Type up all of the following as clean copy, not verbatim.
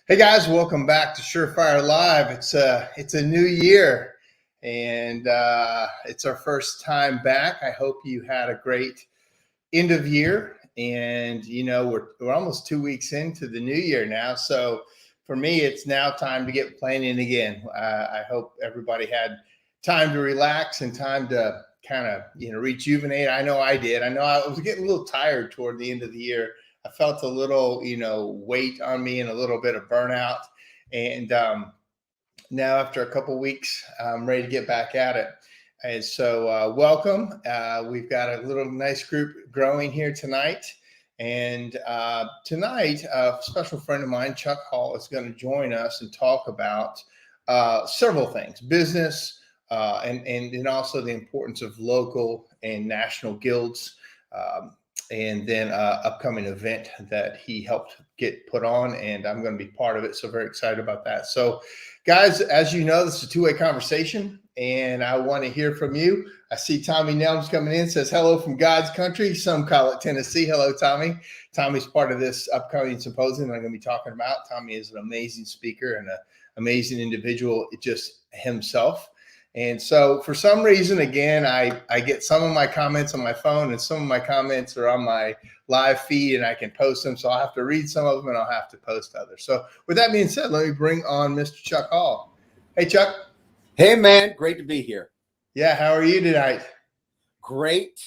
Hey guys, welcome back to SureFire Live. It's a new year, and it's our first time back. I hope you had a great end of year, and you know we're almost 2 weeks into the new year now. So for me, it's now time to get planning again. I hope everybody had time to relax and time to kind of rejuvenate. I know I did. I know I was getting a little tired toward the end of the year. I felt a little, weight on me and a little bit of burnout. And now after a couple of weeks, I'm ready to get back at it. And so welcome. We've got a little nice group growing here tonight. And tonight, a special friend of mine, Chuck Hall, is going to join us and talk about several things, business, and also the importance of local and national guilds. And then upcoming event that he helped get put on, and I'm going to be part of it. So very excited about that. So guys, as you know, this is a two-way conversation, and I want to hear from you. I see Tommy Nelms coming in, says hello from God's country. Some call it Tennessee. Hello, Tommy. Tommy's part of this upcoming symposium I'm going to be talking about. Tommy is an amazing speaker and an amazing individual, just himself. And so for some reason, again, I get some of my comments on my phone, and some of my comments are on my live feed, and I can post them. So I'll have to read some of them, and I'll have to post others. So with that being said, let me bring on Mr. Chuck Hall. Hey, Chuck. Hey, man. Great to be here. Yeah. How are you tonight? Great.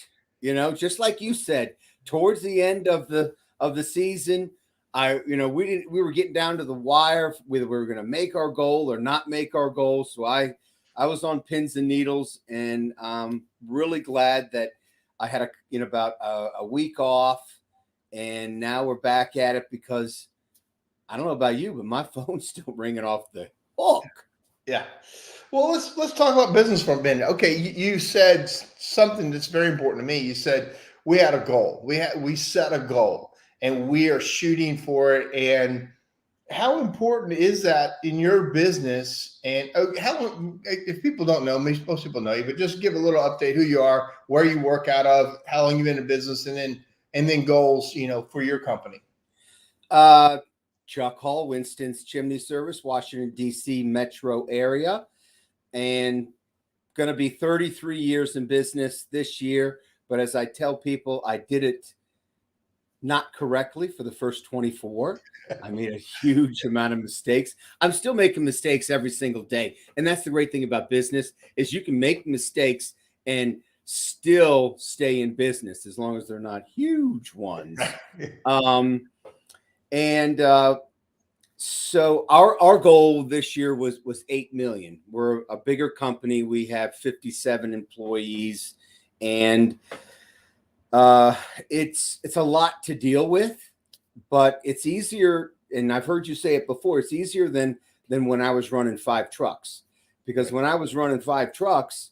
Just like you said, towards the end of the season, we were getting down to the wire whether we were going to make our goal or not make our goal. So I was on pins and needles, and I'm really glad that I had about a week off, and now we're back at it because I don't know about you, but my phone's still ringing off the hook. Yeah. Well, let's talk about business for a minute. Okay, you said something that's very important to me. You said we had a goal. We set a goal, and we are shooting for it. And how important is that in your business? And if people don't know, most people know you, but just give a little update, who you are, where you work out of, how long you've been in business, and then goals, for your company. Chuck Hall, Winston's Chimney Service, Washington, D.C. metro area, and going to be 33 years in business this year. But as I tell people, I did it not correctly for the first 24. I made a huge amount of mistakes. I'm still making mistakes every single day. And that's the great thing about business is you can make mistakes and still stay in business as long as they're not huge ones. So our goal this year was 8 million. We're a bigger company. We have 57 employees, and it's a lot to deal with, but it's easier. And I've heard you say it before. It's easier than when I was running 5 trucks, because when I was running 5 trucks,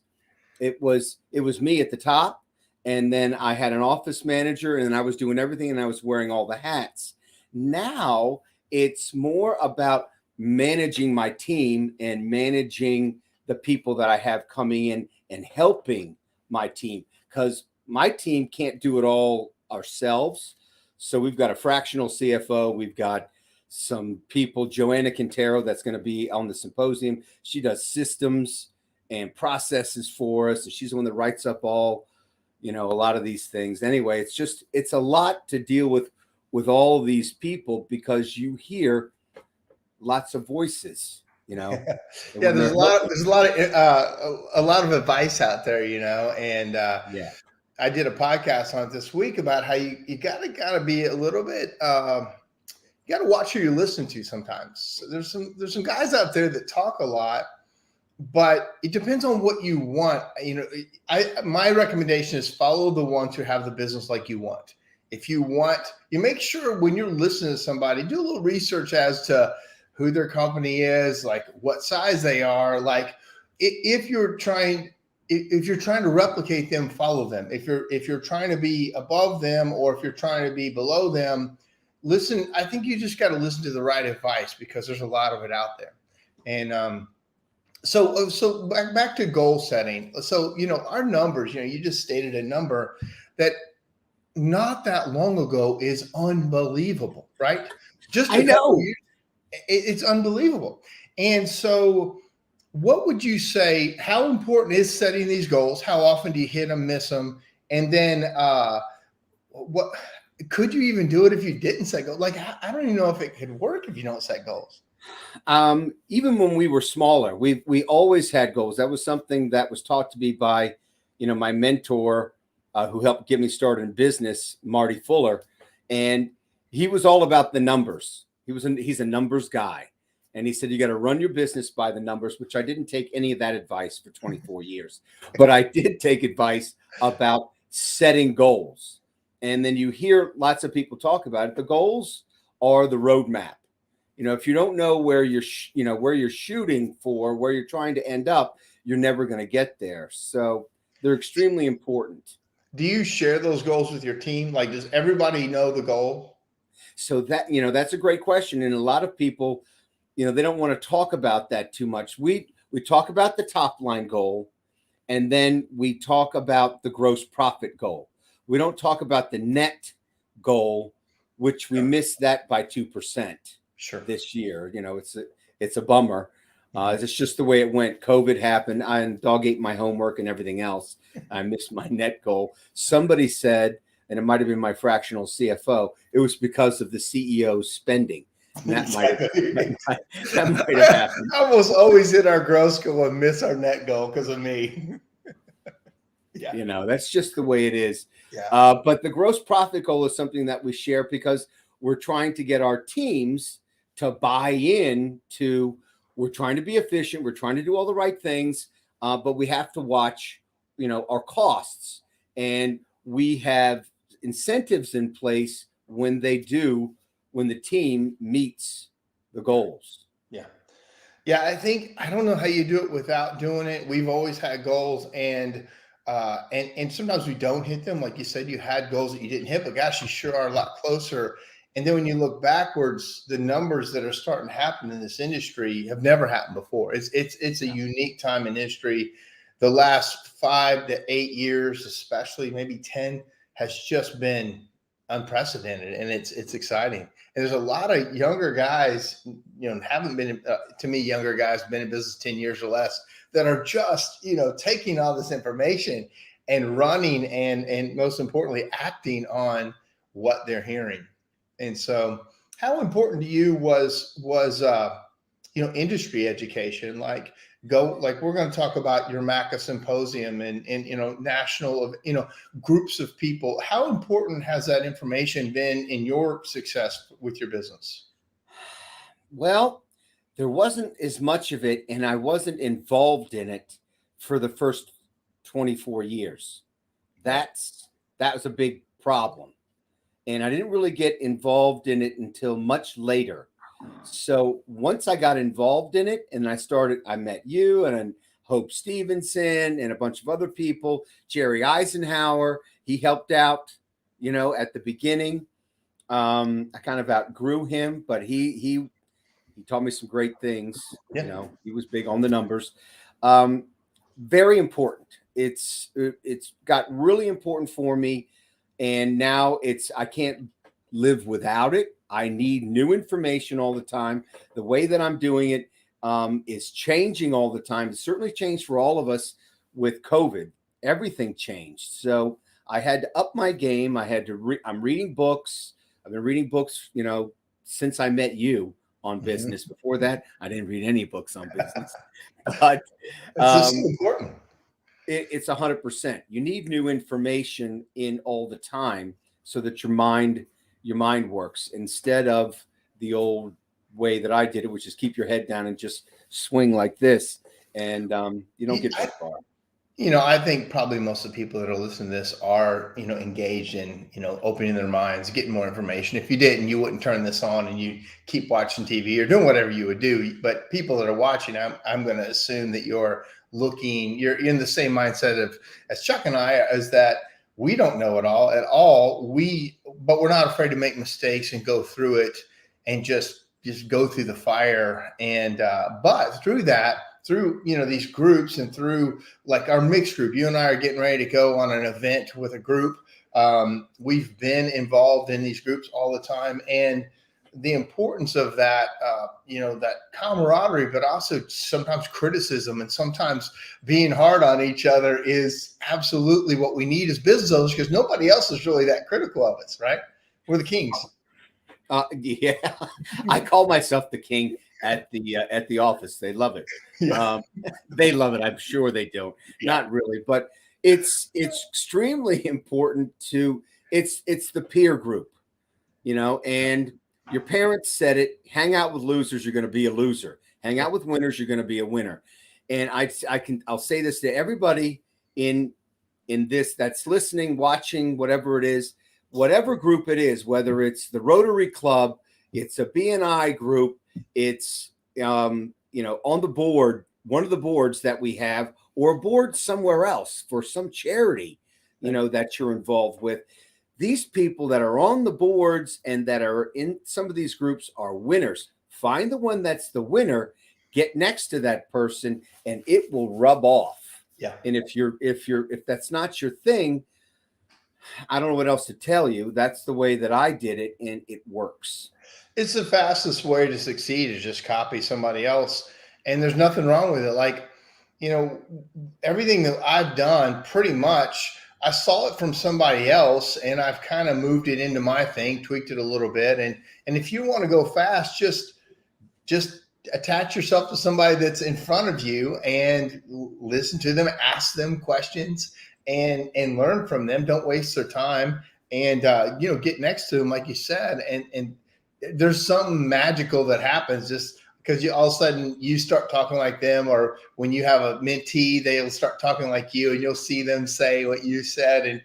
it was me at the top. And then I had an office manager, and I was doing everything, and I was wearing all the hats. Now it's more about managing my team and managing the people that I have coming in and helping my team, because my team can't do it all ourselves. So we've got a fractional CFO. We've got some people, Joanna Quintero, that's going to be on the symposium. She does systems and processes for us. And she's the one that writes up all, a lot of these things. Anyway, it's a lot to deal with all these people, because you hear lots of voices you know. And Yeah, when they're looking, there's a lot of advice out there, and yeah, I did a podcast on it this week about how you gotta be a little bit you gotta watch who you listen to sometimes. So there's some guys out there that talk a lot, but it depends on what you want. My recommendation is follow the ones who have the business like you want. If you want, you make sure when you're listening to somebody, do a little research as to who their company is, like what size they are. Like if you're trying to replicate them, follow them. If you're trying to be above them, or if you're trying to be below them, listen. I think you just got to listen to the right advice, because there's a lot of it out there. And so back to goal setting. So, our numbers, you just stated a number that not that long ago is unbelievable, right? Just I a couple of know. years, it's unbelievable. And so what would you say, how important is setting these goals? How often do you hit them, miss them? And then what could you even do it if you didn't set goals? Like, I don't even know if it could work if you don't set goals. Even when we were smaller, we always had goals. That was something that was taught to me by, my mentor, who helped get me started in business, Marty Fuller, and he was all about the numbers. He's a numbers guy, and he said you got to run your business by the numbers. Which I didn't take any of that advice for 24 years, but I did take advice about setting goals. And then you hear lots of people talk about it. The goals are the roadmap. If you don't know where where you're shooting for, where you're trying to end up, you're never going to get there. So they're extremely important. Do you share those goals with your team? Like, does everybody know the goal? So that's a great question. And a lot of people, they don't want to talk about that too much. We talk about the top line goal, and then we talk about the gross profit goal. We don't talk about the net goal, which we missed that by 2%. Sure. This year. It's a bummer. It's just the way it went. COVID happened. Dog ate my homework and everything else. I missed my net goal. Somebody said, and it might have been my fractional CFO, it was because of the CEO's spending. And that might have happened. I almost always hit our gross goal and miss our net goal because of me. Yeah. That's just the way it is. Yeah. But the gross profit goal is something that we share because we're trying to get our teams to buy in to, we're trying to be efficient. We're trying to do all the right things, but we have to watch, our costs, and we have incentives in place when the team meets the goals. Yeah. Yeah. I don't know how you do it without doing it. We've always had goals, and sometimes we don't hit them. Like you said, you had goals that you didn't hit, but gosh, you sure are a lot closer. And then when you look backwards, the numbers that are starting to happen in this industry have never happened before. It's a unique time in history. The last 5 to 8 years, especially maybe 10, has just been unprecedented, and it's exciting. And there's a lot of younger guys, haven't been to me, younger guys been in business 10 years or less, that are just taking all this information and running and most importantly acting on what they're hearing. And so, how important to you was industry education? Like we're going to talk about your MACA symposium and national of groups of people. How important has that information been in your success with your business? Well, there wasn't as much of it, and I wasn't involved in it for the first 24 years. That was a big problem. And I didn't really get involved in it until much later. So once I got involved in it and I met you and Hope Stevenson and a bunch of other people, Jerry Eisenhower, he helped out, at the beginning. I kind of outgrew him, but he taught me some great things. Yeah. He was big on the numbers. Very important. It's got really important for me. And now I can't live without it. I need new information all the time. The way that I'm doing it is changing all the time. It certainly changed for all of us with COVID. Everything changed. So I had to up my game. I'm reading books. I've been reading books, since I met you on business. Before that, I didn't read any books on business. But It's just so important. it's 100%. You need new information in all the time so that your mind works, instead of the old way that I did it, which is keep your head down and just swing like this, and you don't get very far. I think probably most of the people that are listening to this are, engaged in, opening their minds, getting more information. If you didn't, you wouldn't turn this on and you keep watching TV or doing whatever you would do. But people that are watching, I'm going to assume that you're in the same mindset as Chuck and I, is that we don't know it all at all. But we're not afraid to make mistakes and go through it and just go through the fire. And, but through that, through these groups, and through like our mixed group, you and I are getting ready to go on an event with a group. We've been involved in these groups all the time, and the importance of that, that camaraderie, but also sometimes criticism and sometimes being hard on each other is absolutely what we need as business owners, because nobody else is really that critical of us, right? We're the kings. Yeah, I call myself the king at the office. They love it. Yeah. They love it. I'm sure they don't. Yeah. Not really, but it's extremely important to it's the peer group, and your parents said it. Hang out with losers, you're going to be a loser. Hang out with winners, you're going to be a winner. And I'll say this to everybody in this that's listening, watching, whatever it is, whatever group it is, whether it's the Rotary Club, it's a BNI group, it's on the board, one of the boards that we have, or a board somewhere else for some charity, that you're involved with. These people that are on the boards and that are in some of these groups are winners. Find the one that's the winner, get next to that person, and it will rub off. Yeah. And if that's not your thing, I don't know what else to tell you. That's the way that I did it, and it works. It's the fastest way to succeed, is just copy somebody else. And there's nothing wrong with it. Like, everything that I've done, pretty much, I saw it from somebody else, and I've kind of moved it into my thing, tweaked it a little bit. And if you want to go fast, just attach yourself to somebody that's in front of you and listen to them, ask them questions, and learn from them. Don't waste their time, and get next to them, like you said. And there's something magical that happens just because all of a sudden you start talking like them, or when you have a mentee, they'll start talking like you, and you'll see them say what you said. And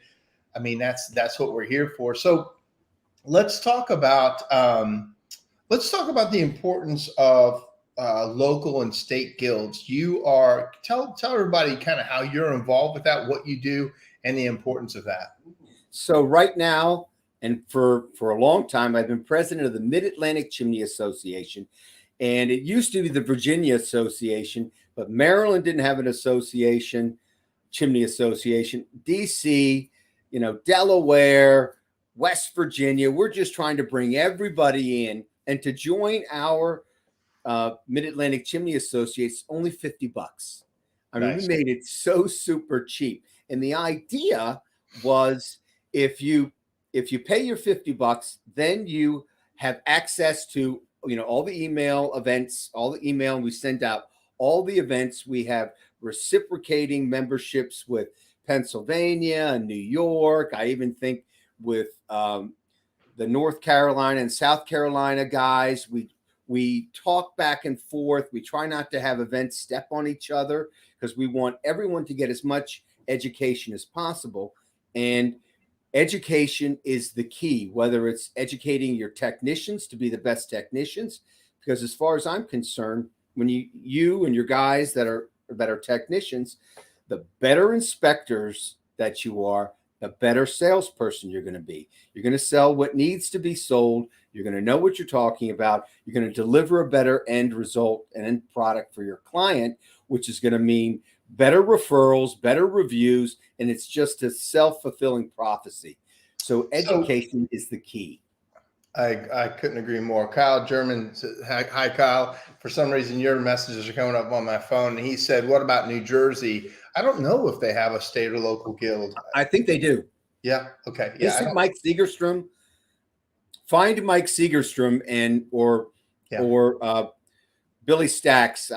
I mean, that's what we're here for. So let's talk about the importance of local and state guilds. Tell everybody kind of how you're involved with that, what you do, and the importance of that. So right now, and for a long time, I've been president of the Mid-Atlantic Chimney Association, and it used to be the Virginia Association, but Maryland didn't have an chimney association. DC, Delaware, West Virginia. We're just trying to bring everybody in, and to join our Mid-Atlantic Chimney Associates, only $50. I mean, nice. We made it so super cheap. And the idea was, if you pay your $50, then you have access to, all the email events, all the email we send out, all the events. We have reciprocating memberships with Pennsylvania and New York. I even think with the North Carolina and South Carolina guys, we talk back and forth. We try not to have events step on each other, because we want everyone to get as much education as possible. And education is the key, whether it's educating your technicians to be the best technicians, because as far as I'm concerned, when you and your guys that are technicians, the better inspectors that you are, the better salesperson you're going to be. You're going to sell what needs to be sold. You're going to know what you're talking about. You're going to deliver a better end result and end product for your client, which is going to mean better referrals, better reviews, and it's just a self-fulfilling prophecy. So education is the key. I couldn't agree more. Kyle German said, hi, Kyle. For some reason, your messages are coming up on my phone. And he said, what about New Jersey? I don't know if they have a state or local guild. I think they do. Yeah. Okay. Yeah. Mike Segerstrom. Find Mike Segerstrom, Yeah. or Billy Stacks,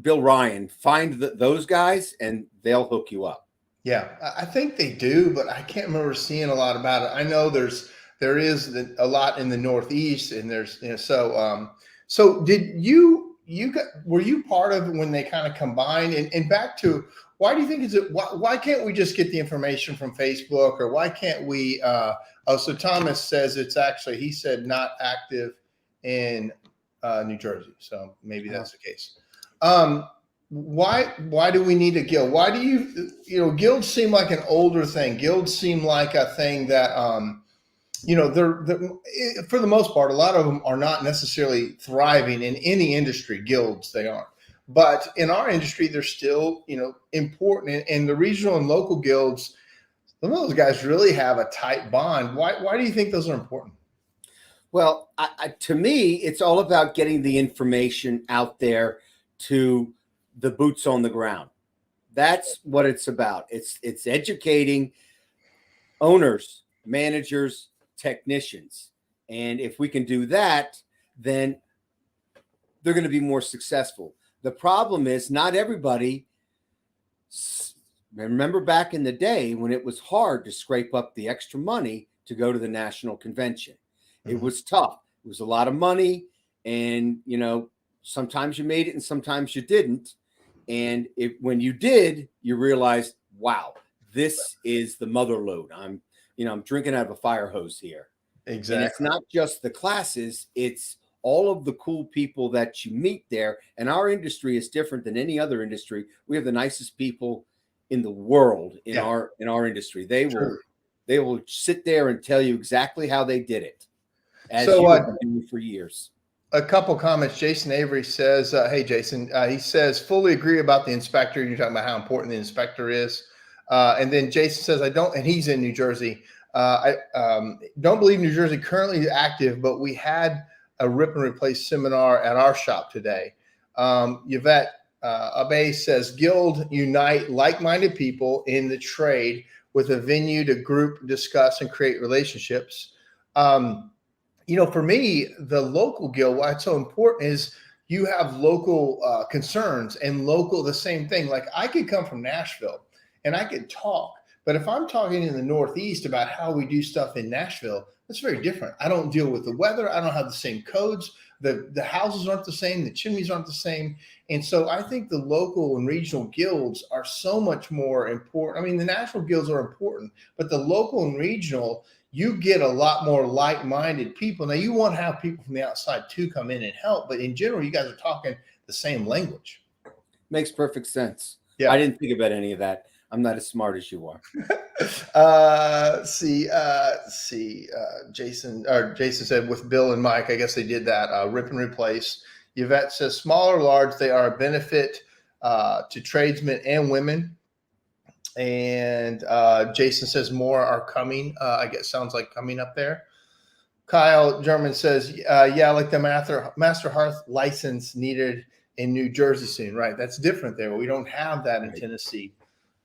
Bill Ryan, find those guys and they'll hook you up. Yeah, I think they do, but I can't remember seeing a lot about it. I know there is a lot in the Northeast, and there's so did were you part of when they kind of combined and back to why do you think why can't we just get the information from Facebook, or why can't we so Thomas says it's actually, he said, not active in New Jersey, so maybe that's the case. Why do we need a guild? Why do guilds seem like an older thing? Guilds seem like a thing that they're for the most part, a lot of them are not necessarily thriving in any industry. Guilds, they aren't, but in our industry they're still important, and the regional and local guilds, some of those guys really have a tight bond. Why do you think those are important? Well, to me, it's all about getting the information out there to the boots on the ground. That's what it's about. It's educating owners, managers, technicians. And if we can do that, then they're going to be more successful. The problem is not everybody. Remember back in the day when it was hard to scrape up the extra money to go to the national convention. Mm-hmm. It was tough. It was a lot of money. And, sometimes you made it and sometimes you didn't. And when you did, you realized, wow, this is the mother lode. I'm drinking out of a fire hose here. Exactly. And it's not just the classes, it's all of the cool people that you meet there. And our industry is different than any other industry. We have the nicest people in the world in our industry. They will sit there and tell you exactly how they did it, as you've been doing for years. A couple comments. Jason Avery says, hey, Jason, he says, fully agree about the inspector. You're talking about how important the inspector is. And then Jason says, and he's in New Jersey. I don't believe New Jersey currently is active, but we had a rip and replace seminar at our shop today. Yvette Abe says, guild unite like-minded people in the trade with a venue to group, discuss, and create relationships. For me, the local guild, why it's so important is you have local concerns and the same thing. Like I could come from Nashville and I could talk, but if I'm talking in the Northeast about how we do stuff in Nashville, that's very different. I don't deal with the weather. I don't have the same codes. The houses aren't the same. The chimneys aren't the same. And so I think the local and regional guilds are so much more important. I mean, the national guilds are important, but the local and regional, you get a lot more like-minded people. Now, you want to have people from the outside to come in and help, but in general, you guys are talking the same language. Makes perfect sense. Yeah. I didn't think about any of that. I'm not as smart as you are. Jason said with Bill and Mike, I guess they did that rip and replace. Yvette says small or large, they are a benefit to tradesmen and women. And Jason says more are coming. I guess sounds like coming up there. Kyle German says, like the master hearth license needed in New Jersey soon. Right. That's different there. We don't have that in Tennessee.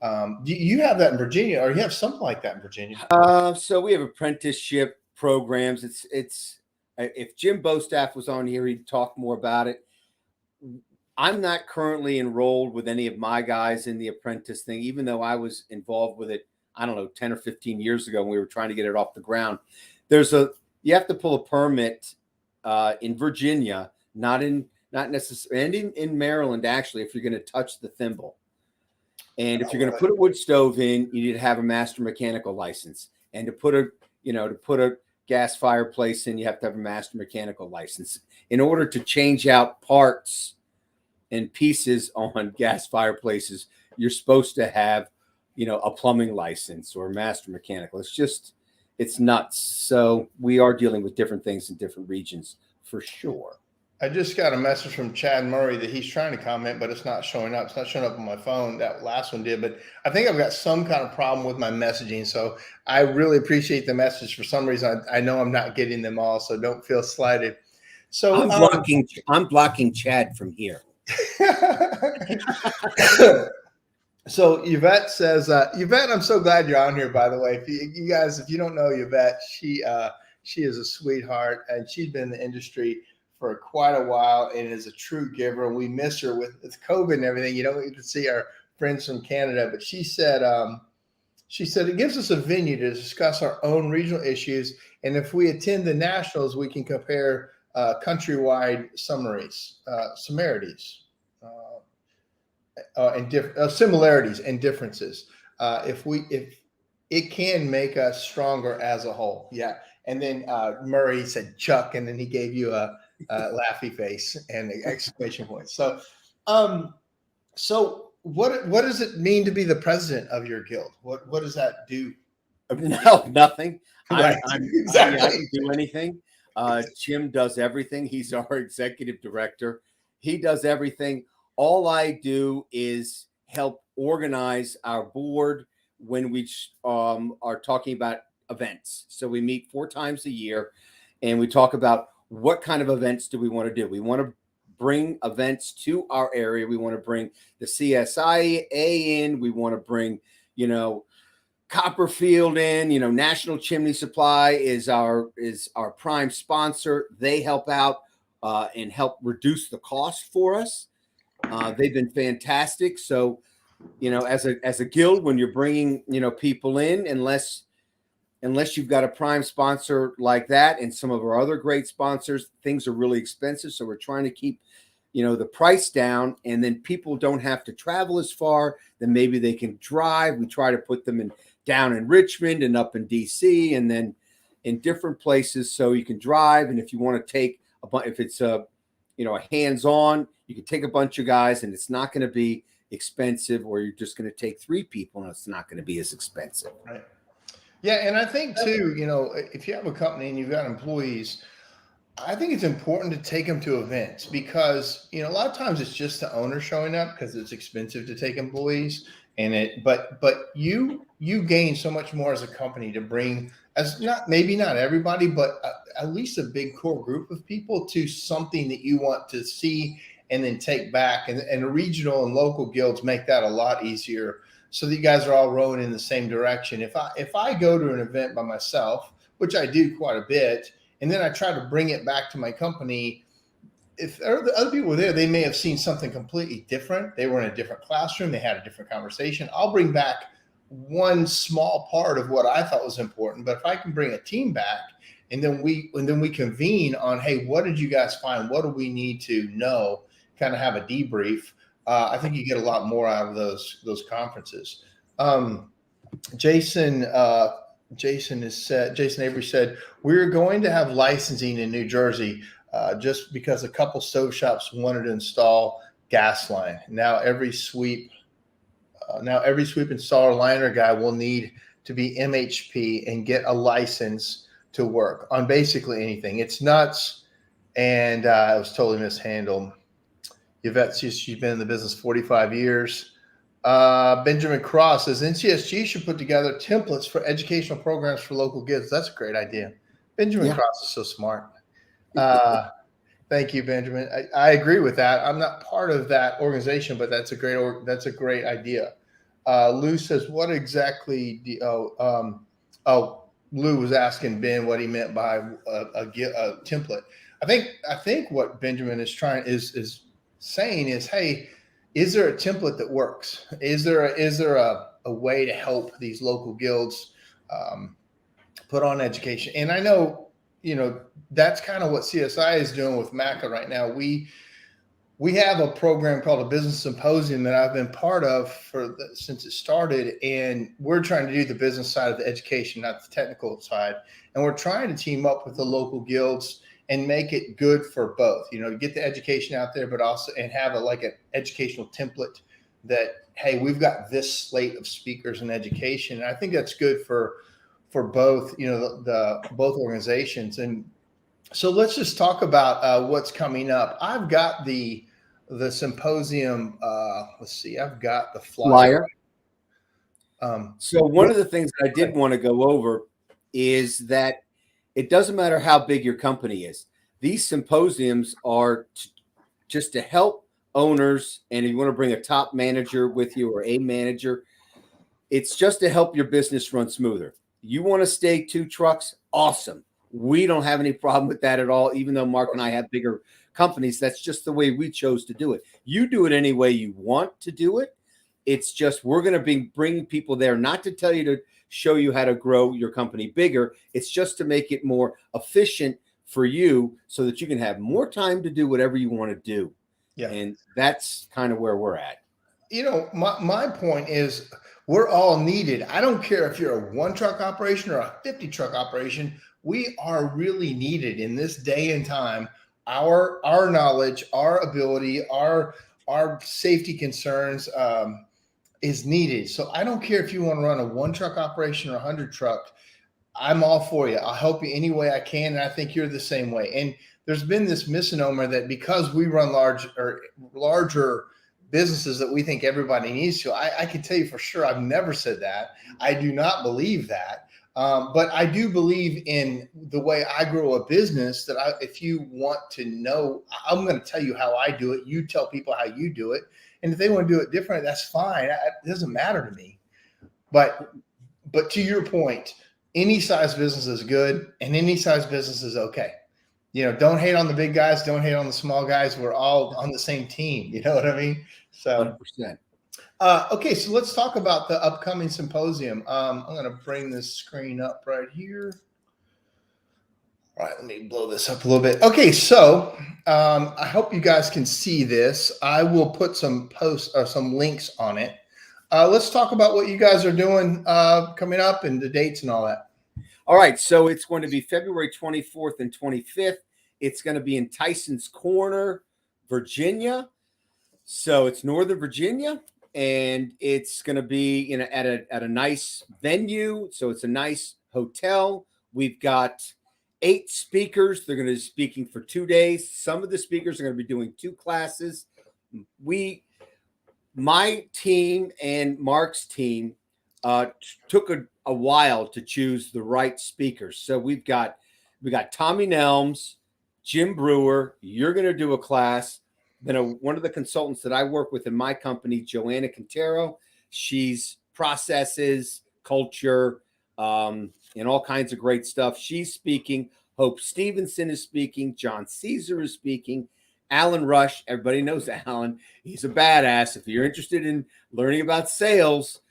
Do you have that in Virginia, or you have something like that in Virginia? So we have apprenticeship programs. It's if Jim Bostaff was on here, he'd talk more about it. I'm not currently enrolled with any of my guys in the apprentice thing, even though I was involved with it, 10 or 15 years ago when we were trying to get it off the ground. You have to pull a permit in Virginia, not necessarily, and in Maryland, actually, if you're going to touch the thimble. And if you're going to put a wood stove in, you need to have a master mechanical license. And to put a gas fireplace in, you have to have a master mechanical license. In order to change out parts and pieces on gas fireplaces, you're supposed to have, a plumbing license or a master mechanical. It's nuts. So we are dealing with different things in different regions for sure. I just got a message from Chad Murray that he's trying to comment, but it's not showing up. It's not showing up on my phone. That last one did, but I think I've got some kind of problem with my messaging. So I really appreciate the message. For some reason, I know I'm not getting them all, so don't feel slighted. So I'm blocking Chad from here. So Yvette says, Yvette, I'm so glad you're on here, by the way. If you don't know Yvette, she is a sweetheart, and she's been in the industry for quite a while and is a true giver. And we miss her with COVID and everything. You don't get to see our friends from Canada, but she said it gives us a venue to discuss our own regional issues. And if we attend the nationals, we can compare countrywide similarities and similarities and differences. If it can make us stronger as a whole. Yeah. And then Murray said Chuck, and then he gave you a laughy face and an exclamation point. So, so what does it mean to be the president of your guild? What does that do? No, nothing. Right. Exactly. I don't do anything. Jim does everything. He's our executive director. He does everything. All I do is help organize our board when we are talking about events. So we meet 4 times a year and we talk about what kind of events do we want to do. We want to bring events to our area. We want to bring the CSIA in. We want to bring, Copperfield in. National Chimney Supply is our prime sponsor. They help out and help reduce the cost for us. They've been fantastic. So, as a guild, when you're bringing, people in, unless you've got a prime sponsor like that and some of our other great sponsors, things are really expensive. So we're trying to keep, the price down, and then people don't have to travel as far. Then maybe they can drive. We try to put them down in Richmond and up in DC and then in different places so you can drive. And if you want to take if it's a hands-on, you can take a bunch of guys and it's not going to be expensive, or you're just going to take 3 people and it's not going to be as expensive. Right. Yeah. And I think too, if you have a company and you've got employees, I think it's important to take them to events because, a lot of times it's just the owner showing up because it's expensive to take employees but you gain so much more as a company to bring maybe not everybody, but at least a big core group of people to something that you want to see and then take back. And regional and local guilds make that a lot easier so that you guys are all rowing in the same direction. If I go to an event by myself, which I do quite a bit, and then I try to bring it back to my company, if the other people were there, they may have seen something completely different. They were in a different classroom. They had a different conversation. I'll bring back one small part of what I thought was important. But if I can bring a team back and then we convene on, hey, what did you guys find? What do we need to know? Kind of have a debrief. I think you get a lot more out of those conferences. Jason Avery said, we're going to have licensing in New Jersey just because a couple stove shops wanted to install gas line. Now every sweep installer liner guy will need to be MHP and get a license to work on basically anything. It's nuts. And it was totally mishandled. Yvette, she's been in the business 45 years. Benjamin Cross says NCSG should put together templates for educational programs for local guilds. That's a great idea. Benjamin Cross is so smart. Thank you, Benjamin. I agree with that. I'm not part of that organization, but that's a great idea. Lou says, what exactly Lou was asking Ben what he meant by a template. I think what Benjamin is saying is, hey, is there a template that works? Is there a way to help these local guilds put on education? And I know, that's kind of what CSI is doing with MACA right now. We have a program called a Business Symposium that I've been part of since it started, and we're trying to do the business side of the education, not the technical side. And we're trying to team up with the local guilds and make it good for both, to get the education out there, but also and have an educational template that, hey, we've got this slate of speakers in education. And I think that's good for both, both organizations. And so let's just talk about what's coming up. I've got the symposium. Let's see, I've got the flyer. So one of the things I did want to go over is that it doesn't matter how big your company is. These symposiums are just to help owners. And if you want to bring a top manager with you or a manager, it's just to help your business run smoother. You want to stay 2 trucks? Awesome. We don't have any problem with that at all, even though Mark and I have bigger companies. That's just the way we chose to do it. You do it any way you want to do it. It's just we're going to bring people there, not to tell you to show you how to grow your company bigger. It's just to make it more efficient for you so that you can have more time to do whatever you want to do. Yeah. And that's kind of where we're at. My point is we're all needed. I don't care if you're a 1 truck operation or a 50 truck operation. We are really needed in this day and time. Our knowledge, our ability, our safety concerns is needed. So I don't care if you want to run a 1 truck operation or a 100 truck. I'm all for you. I'll help you any way I can. And I think you're the same way. And there's been this misnomer that because we run larger businesses that we think everybody needs to. I can tell you for sure, I've never said that. I do not believe that. But I do believe in the way I grow a business that if you want to know, I'm going to tell you how I do it. You tell people how you do it. And if they want to do it different, that's fine. It doesn't matter to me. But to your point, any size business is good and any size business is okay. Don't hate on the big guys. Don't hate on the small guys. We're all on the same team. You know what I mean? So 100%. Okay, so let's talk about the upcoming symposium. I'm going to bring this screen up right here. All right, let me blow this up a little bit. Okay, so I hope you guys can see this. I will put some posts or some links on it. Let's talk about what you guys are doing coming up and the dates and all that. All right, so it's going to be February 24th and 25th. It's going to be in Tyson's Corner, Virginia. So it's Northern Virginia, and it's going to be at a nice venue. So it's a nice hotel. We've got 8 speakers. They're going to be speaking for 2 days. Some of the speakers are going to be doing 2 classes. My team and Mark's team took a while to choose the right speakers. So we got Tommy Nelms, Jim Brewer. You're going to do a class. Then one of the consultants that I work with in my company, Joanna Quintero, she's processes, culture, and all kinds of great stuff. She's speaking. Hope Stevenson is speaking. John Caesar is speaking. Alan Rush, everybody knows Alan. He's a badass. If you're interested in learning about sales,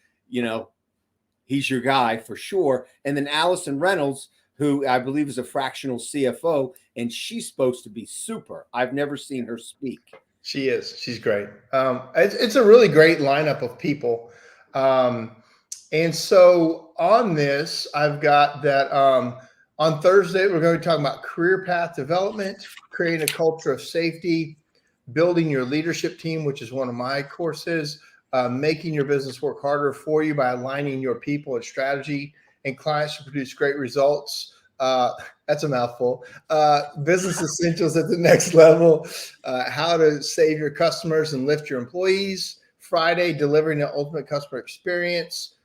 he's your guy for sure. And then Allison Reynolds, who I believe is a fractional CFO, and she's supposed to be super. I've never seen her speak. She is. She's great. It's a really great lineup of people. And so on this, I've got that on Thursday, we're going to be talking about career path development, creating a culture of safety, building your leadership team, which is one of my courses, making your business work harder for you by aligning your people and strategy and clients to produce great results. That's a mouthful. Business essentials at the next level, how to save your customers and lift your employees. Friday, delivering the ultimate customer experience,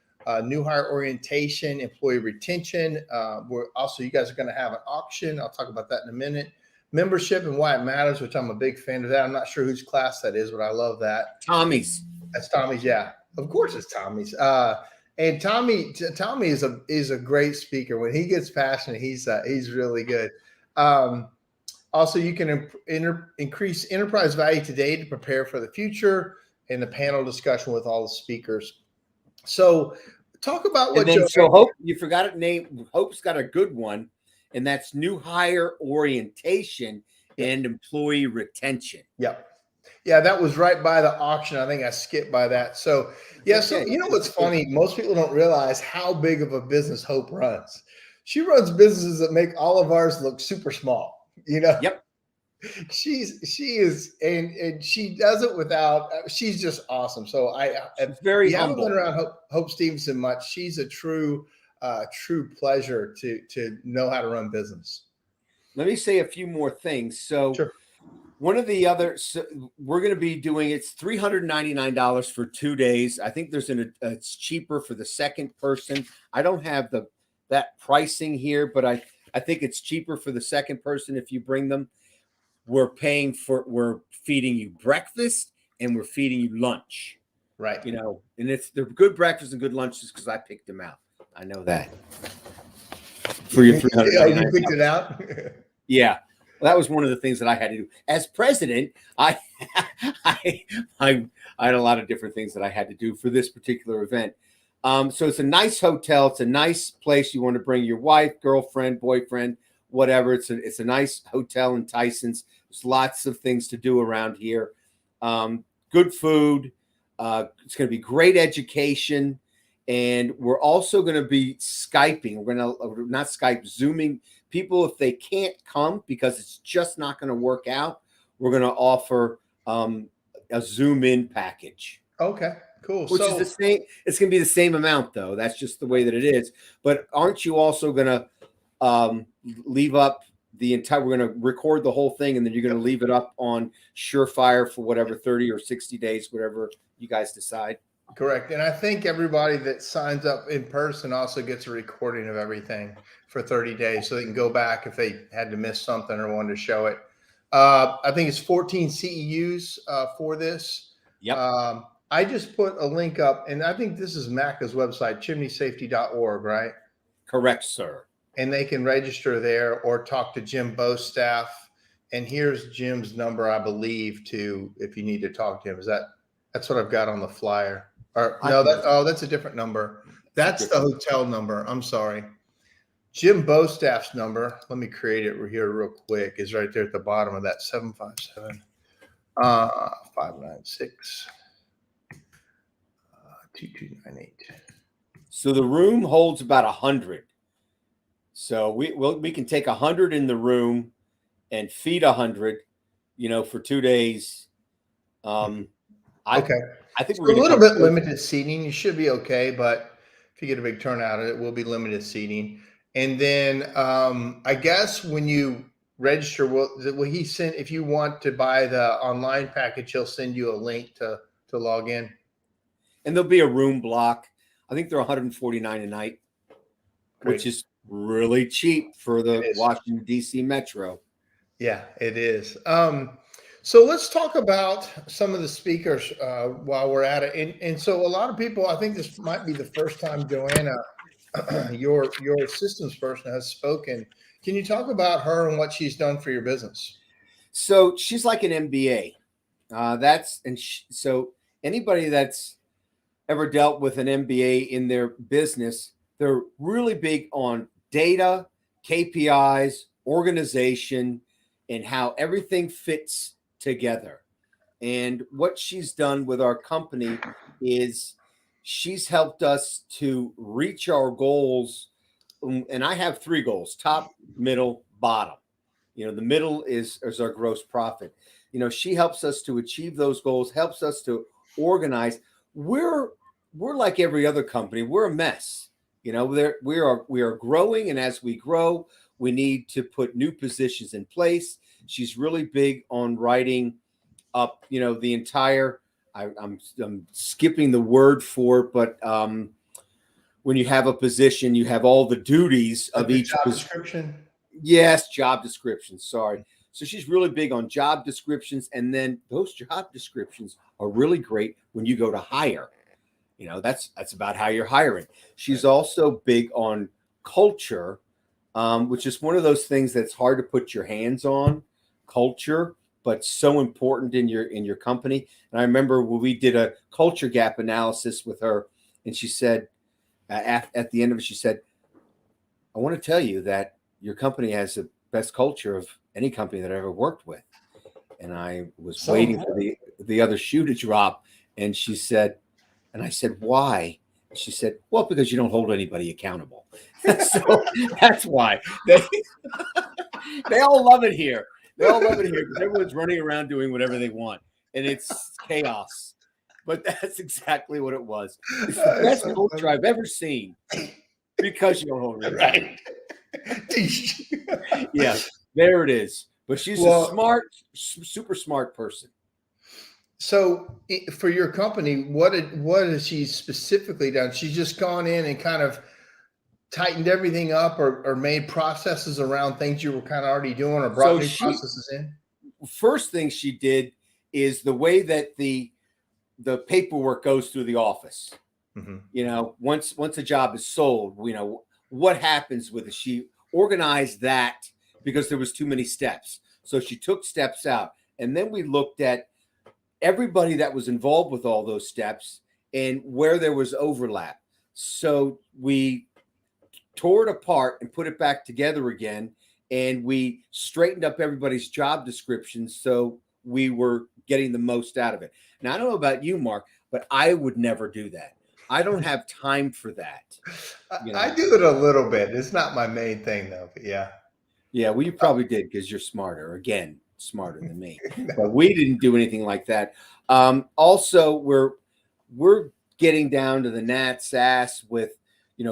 new hire orientation, employee retention. You guys are going to have an auction. I'll talk about that in a minute. Membership and why it matters, which I'm a big fan of that. I'm not sure whose class that is, but I love that. Tommy's. That's Tommy's. Yeah, of course it's Tommy's. And Tommy is a great speaker. When he gets passionate, he's really good. Also, you can increase enterprise value today to prepare for the future, and the panel discussion with all the speakers. So, talk about what. Hope, you forgot it. Name Hope's got a good one, and that's new hire orientation and employee retention. Yep. Yeah, that was right by the auction. I think I skipped by that. So, yeah. So, what's funny? Most people don't realize how big of a business Hope runs. She runs businesses that make all of ours look super small. Yep. She is, and she does it without. She's just awesome. So she's very humble. I haven't been around Hope Stevenson much. She's a true pleasure to know how to run business. Let me say a few more things. So. Sure. One of the other, we're going to be doing, it's $399 for 2 days. I think it's cheaper for the second person. I don't have that pricing here, but I think it's cheaper for the second person if you bring them. We're feeding you breakfast and we're feeding you lunch. Right. And they're good breakfasts and good lunches because I picked them out. I know that. for your Oh, you $399. picked it out? Yeah. Well, that was one of the things that I had to do as president. I, I, I had a lot of different things that I had to do for this particular event. So it's a nice hotel. It's a nice place. You want to bring your wife, girlfriend, boyfriend, whatever. It's a nice hotel in Tyson's. There's lots of things to do around here. Good food. It's going to be great education. And we're also going to be Skyping. We're going to not Skype, Zooming people if they can't come because it's just not going to work out. We're going to offer a Zoom in package. Okay, cool. Which is the same. It's going to be the same amount though. That's just the way that it is. But aren't you also going to leave up the entire? We're going to record the whole thing, and then you're going to leave it up on SureFire for whatever 30 or 60 days, whatever you guys decide. Correct. And I think everybody that signs up in person also gets a recording of everything for 30 days so they can go back if they had to miss something or wanted to show it. I think it's 14 CEUs for this. Yep. I just put a link up, and I think this is MACA's website, chimneysafety.org, right? Correct, sir. And they can register there or talk to Jim Bostaff. And here's Jim's number, I believe, too, if you need to talk to him. That's what I've got on the flyer. Or no, that's a different number. That's the hotel number. I'm sorry. Jim Bostaff's number, let me create it here real quick, is right there at the bottom of that 757 596 2298. So the room holds about 100. So we can take 100 in the room and feed 100, for 2 days. Okay. I think we're a little bit limited seating. You should be okay, but if you get a big turnout, it will be limited seating. And then I guess when you register, will he send, if you want to buy the online package, he'll send you a link to log in. And there'll be a room block. I think they're $149 a night, which is really cheap for the Washington, D.C. Metro. Yeah, it is. So let's talk about some of the speakers while we're at it. And so a lot of people, I think this might be the first time Joanna, your systems person, has spoken. Can you talk about her and what she's done for your business? So she's like an MBA. So anybody that's ever dealt with an MBA in their business, they're really big on data, KPIs, organization, and how everything fits together. And what she's done with our company is she's helped us to reach our goals. And I have 3 goals: top, middle, bottom. The middle is our gross profit. She helps us to achieve those goals, helps us to organize. We're like every other company. We're a mess. We are growing, and as we grow, we need to put new positions in place. She's really big on writing up, the entire. I'm skipping the word for it, but when you have a position, you have all the duties of each job description. Yes, job descriptions. Sorry. So she's really big on job descriptions, and then those job descriptions are really great when you go to hire. That's about how you're hiring. She's also big on culture, which is one of those things that's hard to put your hands on. Culture, but so important in your company. And I remember when we did a culture gap analysis with her, and she said at the end of it, she said, "I want to tell you that your company has the best culture of any company that I ever worked with." And I was waiting for the other shoe to drop, and she said, and I said, "Why?" She said, "Well, because you don't hold anybody accountable." So that's why they all love it here. They all love it here because everyone's running around doing whatever they want, and it's chaos. But that's exactly what it was. It's the best culture I've ever seen because you don't hold it right. Yeah, there it is. But she's a smart, super smart person. So for your company, what has she specifically done? She's just gone in and kind of tightened everything up or made processes around things you were kind of already doing or brought new processes in? First thing she did is the way that the paperwork goes through the office. Mm-hmm. Once a job is sold, what happens with it? organize that because there was too many steps. So she took steps out. And then we looked at everybody that was involved with all those steps and where there was overlap. So we tore it apart and put it back together again. And we straightened up everybody's job descriptions so we were getting the most out of it. Now, I don't know about you, Mark, but I would never do that. I don't have time for that. I do it a little bit. It's not my main thing, though. But yeah. Yeah, well, you probably did because you're smarter. Again, smarter than me. No. But we didn't do anything like that. Also, we're getting down to the gnat's ass with,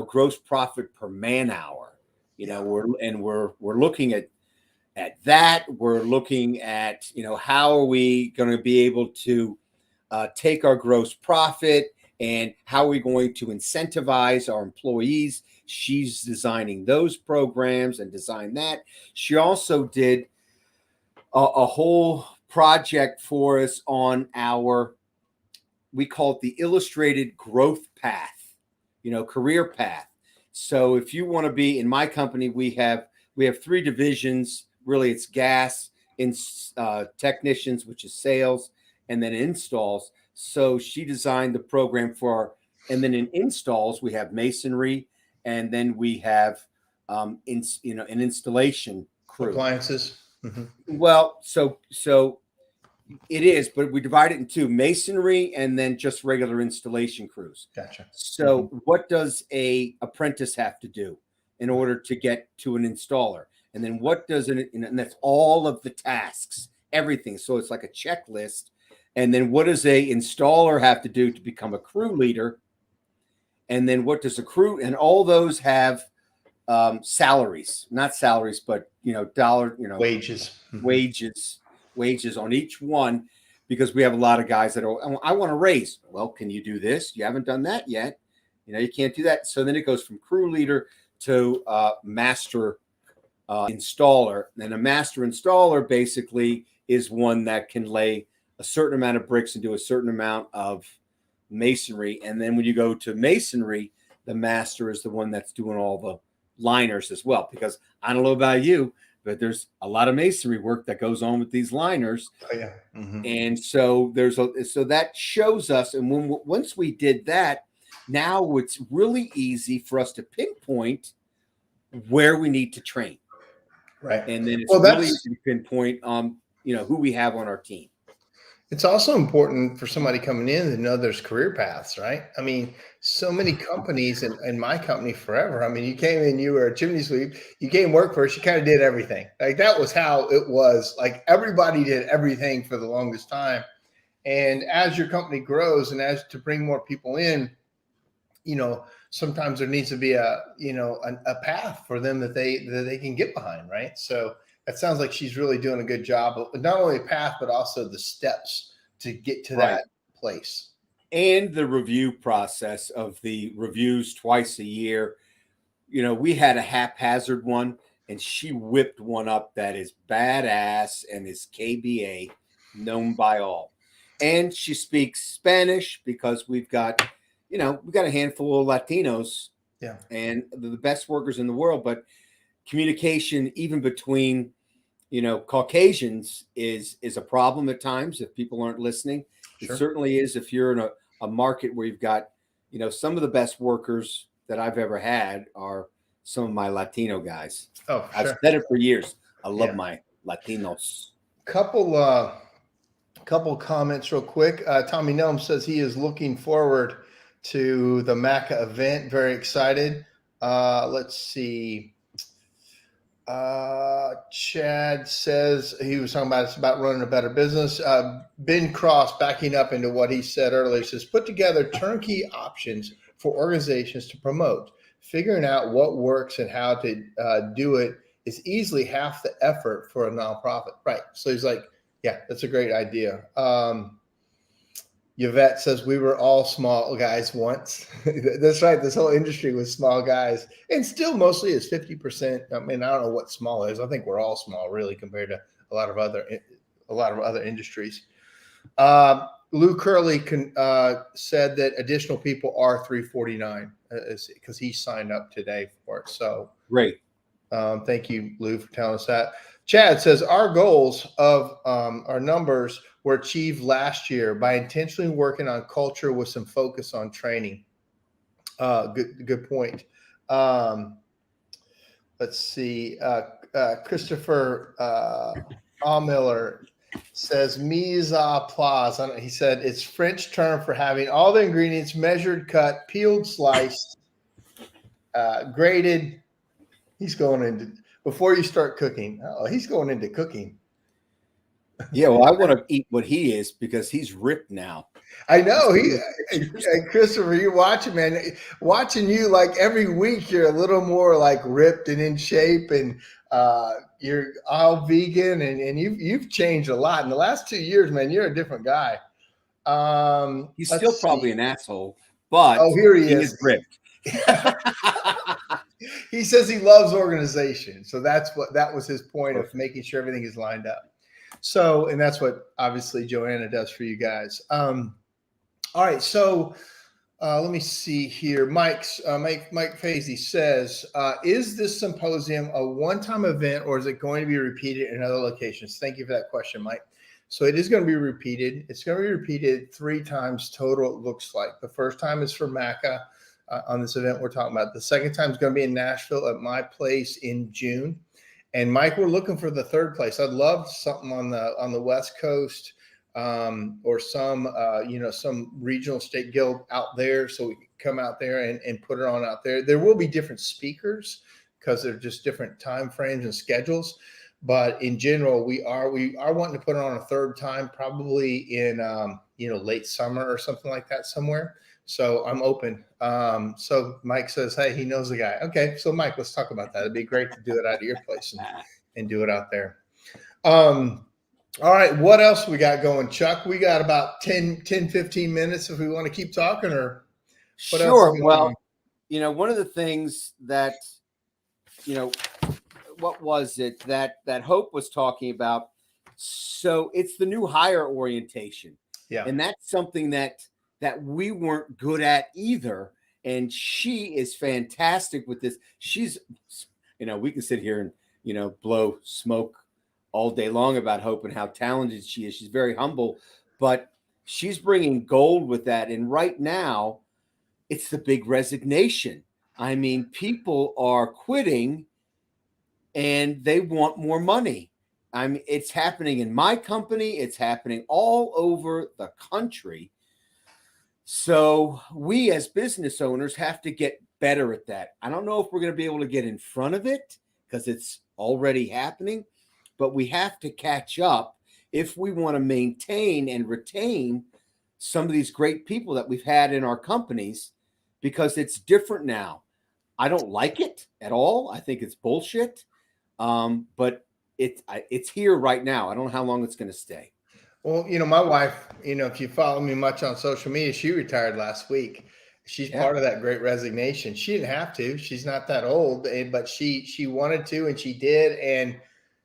gross profit per man hour. We're looking at that. We're looking at, how are we going to be able to take our gross profit and how are we going to incentivize our employees? She's designing those programs and designed that. She also did a whole project for us on we call it the illustrated growth path, career path. So if you want to be in my company, we have 3 divisions. Really, it's gas in technicians, which is sales, and then installs. So she designed the program and then in installs, we have masonry, and then we have, an installation crew. Appliances. Mm-hmm. Well, so it is, but we divide it in 2: masonry and then just regular installation crews. Gotcha. So what does a apprentice have to do in order to get to an installer? And then what does and that's all of the tasks, everything. So it's like a checklist. And then what does a installer have to do to become a crew leader? And then what does a crew, and all those have salaries, not salaries, but, Wages. wages on each one, because we have a lot of guys that I want to raise. Well, can you do this? You haven't done that yet. You can't do that. So then it goes from crew leader to master installer. And a master installer basically is one that can lay a certain amount of bricks and do a certain amount of masonry. And then when you go to masonry, the master is the one that's doing all the liners as well. Because I don't know about you, but there's a lot of masonry work that goes on with these liners. Oh, yeah. Mm-hmm. And so so that shows us. And once we did that, now it's really easy for us to pinpoint where we need to train. Right. And then it's really easy to pinpoint, who we have on our team. It's also important for somebody coming in to know there's career paths, right? I mean, so many companies, and my company forever. I mean, you came in, you were a chimney sweep, you came work for us, you kind of did everything. Like that was how it was. Like everybody did everything for the longest time. And as your company grows and as to bring more people in, sometimes there needs to be a path for them that they can get behind, right? So that sounds like she's really doing a good job of not only a path, but also the steps to get to that place. And the review process of the reviews twice a year. We had a haphazard one, and she whipped one up that is badass and is KBA, known by all. And she speaks Spanish because we've got a handful of Latinos, and the best workers in the world. But communication, even between Caucasians, is a problem at times if people aren't listening. Sure. It certainly is if you're in a market where you've got some of the best workers that I've ever had are some of my Latino guys. Oh, I've said it for years. I love my Latinos. Couple comments real quick. Tommy Nelm says he is looking forward to the MACA event. Very excited. Let's see. Chad says he was talking about running a better business. Ben Cross, backing up into what he said earlier, says put together turnkey options for organizations to promote. Figuring out what works and how to do it is easily half the effort for a nonprofit. Right. So he's like, yeah, that's a great idea. Yvette says we were all small guys once. That's right. This whole industry was small guys, and still mostly is 50%. I mean, I don't know what small is. I think we're all small, really, compared to a lot of other industries. Lou Curley said that additional people are 349 because he signed up today for it. So great. Thank you, Lou, for telling us that. Chad says our goals of our numbers were achieved last year by intentionally working on culture with some focus on training. Good point. Let's see. Christopher Miller says mise en place. He said it's French term for having all the ingredients measured, cut, peeled, sliced, grated. He's going into before you start cooking. Oh, he's going into cooking. Yeah, well, I want to eat what he is because he's ripped now. I know and Christopher, you're watching, man. Watching you like every week, you're a little more like ripped and in shape, and you're all vegan, and you've changed a lot in the last 2 years, man. You're a different guy. He's still probably an asshole, but here he is ripped. He says he loves organization, so that was his point of making sure everything is lined up. So, and that's what obviously Joanna does for you guys. All right, so let me see here. Mike Fazy says, is this symposium a one-time event or is it going to be repeated in other locations? Thank you for that question, Mike. So it is going to be repeated. It's going to be repeated 3 times total, it looks like. The first time is for MACA on this event we're talking about. The second time is going to be in Nashville at my place in June. And Mike, we're looking for the third place. I'd love something on the West Coast or some regional state guild out there, so we can come out there and put it on out there. There will be different speakers because they're just different time frames and schedules. But in general, we are wanting to put it on a third time, probably in late summer or something like that somewhere. So I'm open. So Mike says, hey, he knows the guy. Okay, so Mike, let's talk about that. It'd be great to do it out of your place and do it out there. All right, what else we got going, Chuck? We got about 10, 15 minutes if we want to keep talking, or what sure. else? Well, one of the things that, what was it that Hope was talking about? So it's the new hire orientation. Yeah. And that's something that we weren't good at either. And she is fantastic with this. She's, we can sit here and, blow smoke all day long about Hope and how talented she is. She's very humble, but she's bringing gold with that. And right now, it's the big resignation. I mean, people are quitting and they want more money. I mean, it's happening in my company. It's happening all over the country. So we as business owners have to get better at that. I don't know if we're going to be able to get in front of it because it's already happening, but we have to catch up if we want to maintain and retain some of these great people that we've had in our companies, because it's different now. I don't like it at all. I think it's bullshit. But it's here right now. I don't know how long it's going to stay. Well, my wife, if you follow me much on social media, she retired last week. She's part of that great resignation. She didn't have to. She's not that old, but she wanted to, and she did. And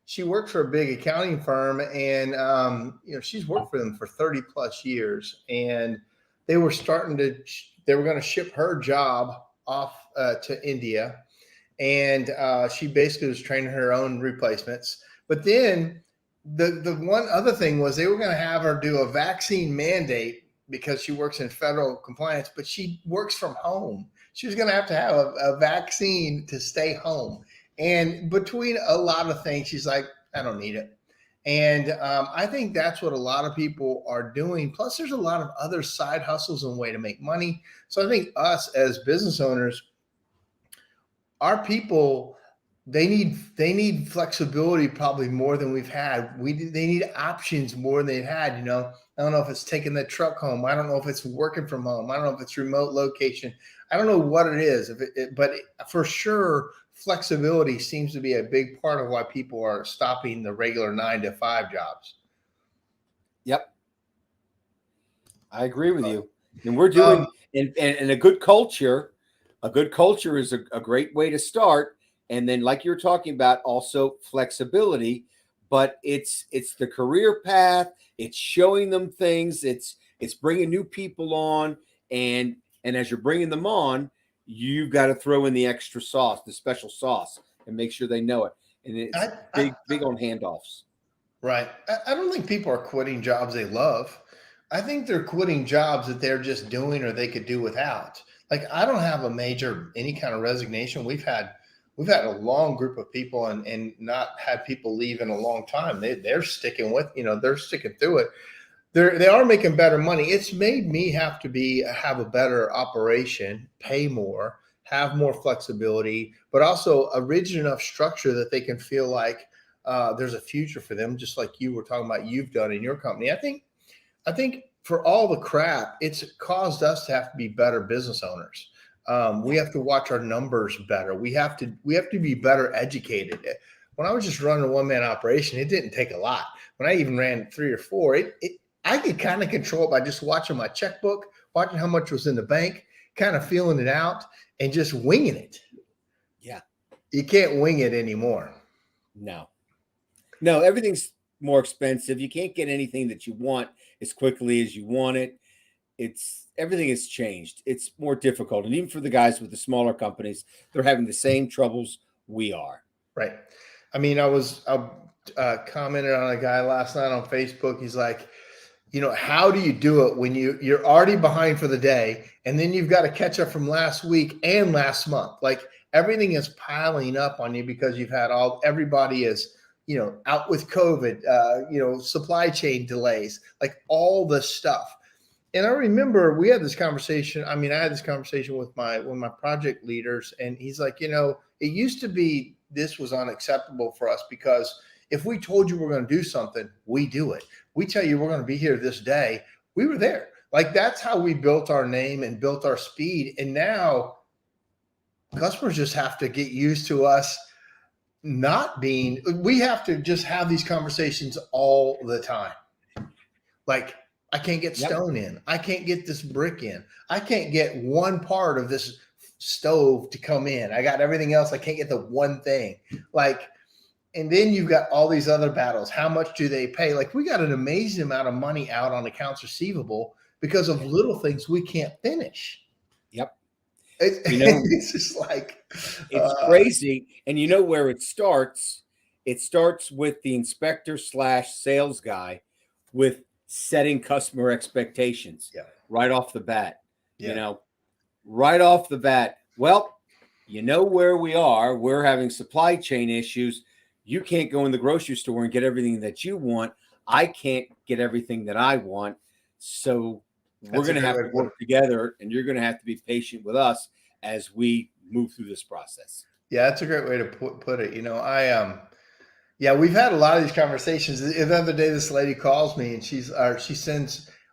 she worked for a big accounting firm, and she's worked for them for 30 plus years. And they were going to ship her job off to India, and she basically was training her own replacements. But then the one other thing was they were going to have her do a vaccine mandate because she works in federal compliance, but she works from home. She was going to have a vaccine to stay home. And between a lot of things, she's like, I don't need it. And I think that's what a lot of people are doing. Plus, there's a lot of other side hustles and way to make money. So I think us as business owners, our people, they need flexibility probably more than we've had. They need options more than they've had. I don't know if it's taking the truck home. I don't know if it's working from home. I don't know if it's remote location. I don't know what it is. But for sure, flexibility seems to be a big part of why people are stopping the regular 9-to-5 jobs. Yep, I agree with you. And we're doing and a good culture. A good culture is a great way to start. And then, like you're talking about, also flexibility, but it's the career path. It's showing them things. It's bringing new people on, and as you're bringing them on, you've got to throw in the extra sauce, the special sauce, and make sure they know it. And it's big on handoffs. Right. I don't think people are quitting jobs they love. I think they're quitting jobs that they're just doing or they could do without. Like I don't have any kind of resignation. We've had a long group of people and not had people leave in a long time. They're sticking with, they're sticking through it. They are making better money. It's made me have a better operation, pay more, have more flexibility, but also a rigid enough structure that they can feel like there's a future for them, just like you were talking about you've done in your company. I think for all the crap, it's caused us to have to be better business owners. We have to watch our numbers better. We have to be better educated. When I was just running a one-man operation, it didn't take a lot. When I even ran 3 or 4, I could kind of control it by just watching my checkbook, watching how much was in the bank, kind of feeling it out, and just winging it. Yeah, you can't wing it anymore. No, everything's more expensive. You can't get anything that you want as quickly as you want it. Everything has changed. It's more difficult. And even for the guys with the smaller companies, they're having the same troubles we are. Right. I mean, I commented on a guy last night on Facebook. He's like, how do you do it when you're already behind for the day and then you've got to catch up from last week and last month? Like everything is piling up on you because you've had everybody is, out with COVID, supply chain delays, like all this stuff. And I remember we had this conversation. I mean, I had this conversation with my project leaders, and he's like, it used to be this was unacceptable for us because if we told you we're going to do something, we do it. We tell you we're going to be here this day, we were there. Like that's how we built our name and built our speed. And now customers just have to get used to us we have to just have these conversations all the time. Like, I can't get stone in. I can't get this brick in. I can't get one part of this stove to come in. I got everything else. I can't get the one thing. Like, and then you've got all these other battles. How much do they pay? Like we got an amazing amount of money out on accounts receivable because of little things we can't finish. Yep. It's just like it's crazy. And you know where it starts? It starts with the inspector / sales guy with setting customer expectations right off the bat. Right off the bat. Well, where we are. We're having supply chain issues. You can't go in the grocery store and get everything that you want. I can't get everything that I want. So we're going to have to work together, and you're going to have to be patient with us as we move through this process. Yeah, that's a great way to put it. We've had a lot of these conversations. The other day, this lady calls me and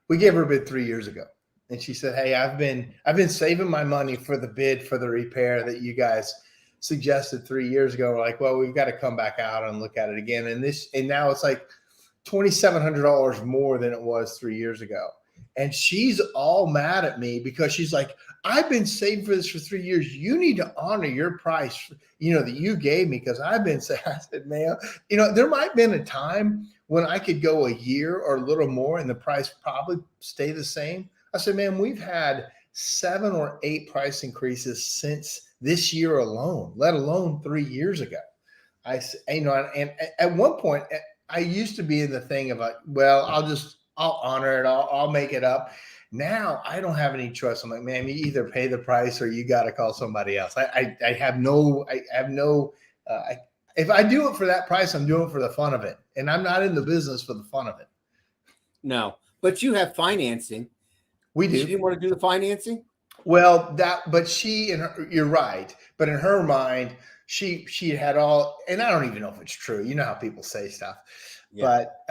we gave her a bid 3 years ago. And she said, "Hey, I've been saving my money for the bid for the repair that you guys suggested 3 years ago." We're like, "Well, we've got to come back out and look at it again." And now it's like $2,700 more than it was 3 years ago. And she's all mad at me because she's like, "I've been saving for this for 3 years. You need to honor your price, that you gave me." Because I've been saying, I said, "Man, there might have been a time when I could go a year or a little more and the price probably stay the same." I said, "Man, we've had 7 or 8 price increases since this year alone, let alone 3 years ago." And at one point I used to be in the thing of like, well, I'll honor it. I'll make it up. Now I don't have any choice. I'm like, man, you either pay the price or you got to call somebody else. If I do it for that price, I'm doing it for the fun of it. And I'm not in the business for the fun of it. No, but you have financing. We do. She didn't want to do the financing? Well, you're right. But in her mind, she had all, and I don't even know if it's true. You know how people say stuff. Yeah. But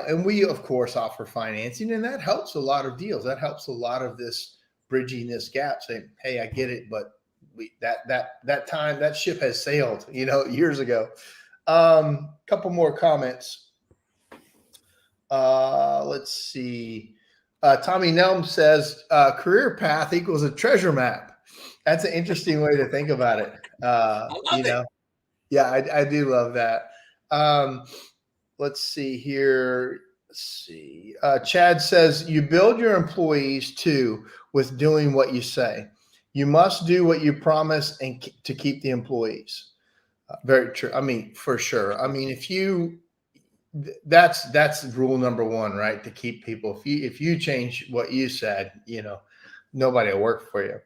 and we of course offer financing, and that helps a lot of deals. That helps a lot of this bridging this gap. Saying, "Hey, I get it, but that ship has sailed, years ago." Couple more comments. Let's see. Tommy Nelm says, "Career path equals a treasure map." That's an interesting way to think about it. I love it. Yeah, I do love that. Let's see here. Chad says, "You build your employees too with doing what you say. You must do what you promise and to keep the employees." Very true. I mean, for sure. I mean, if you that's rule number one, right? To keep people. If you change what you said, nobody will work for you.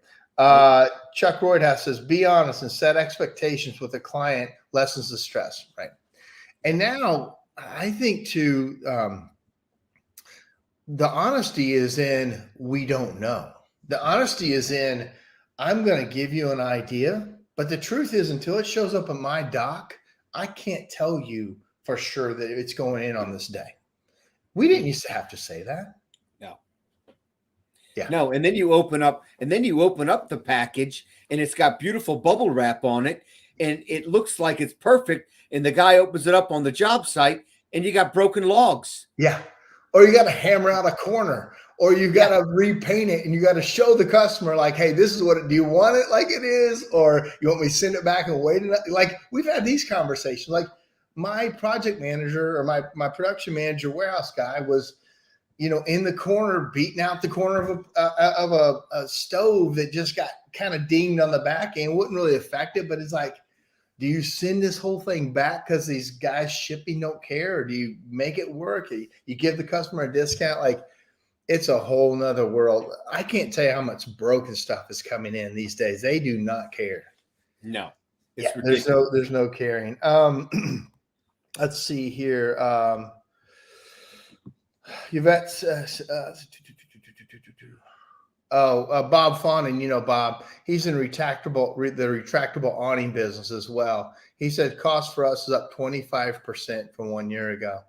Chuck Roydhouse says, be honest and set expectations with the client lessens the stress, right? And now I think too, the honesty is in we don't know. The honesty is in I'm going to give you an idea, but the truth is until it shows up in my doc, I can't tell you for sure that it's going in on this day. We didn't used to have to say that. No. Yeah. No, and then you open up the package and it's got beautiful bubble wrap on it and it looks like it's perfect. And the guy opens it up on the job site and you got broken logs. Yeah. Or you got to hammer out a corner, or you got to repaint it, and you got to show the customer like, hey, this is do you want it like it is? Or you want me to send it back and wait? Like we've had these conversations. Like my project manager or my production manager, warehouse guy was, in the corner, beating out the corner of a stove that just got kind of dinged on the back end. Wouldn't really affect it, but it's like, do you send this whole thing back because these guys shipping don't care? Or do you make it work? You give the customer a discount? Like it's a whole nother world. I can't tell you how much broken stuff is coming in these days. They do not care. No. There's no caring. Let's see here. Yvette Bob Fawnin, Bob, he's in the retractable awning business as well. He said cost for us is up 25% from 1 year ago.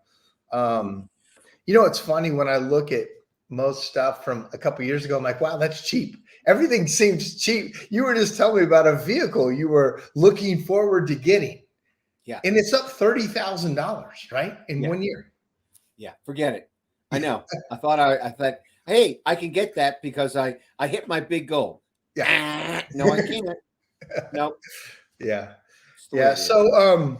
It's funny when I look at most stuff from a couple of years ago, I'm like, wow, that's cheap. Everything seems cheap. You were just telling me about a vehicle you were looking forward to getting. Yeah. And it's up $30,000, right? In 1 year. Yeah. Forget it. I know. I thought, hey, I can get that because I hit my big goal. Yeah. No, I can't. No. Yeah. Yeah. So,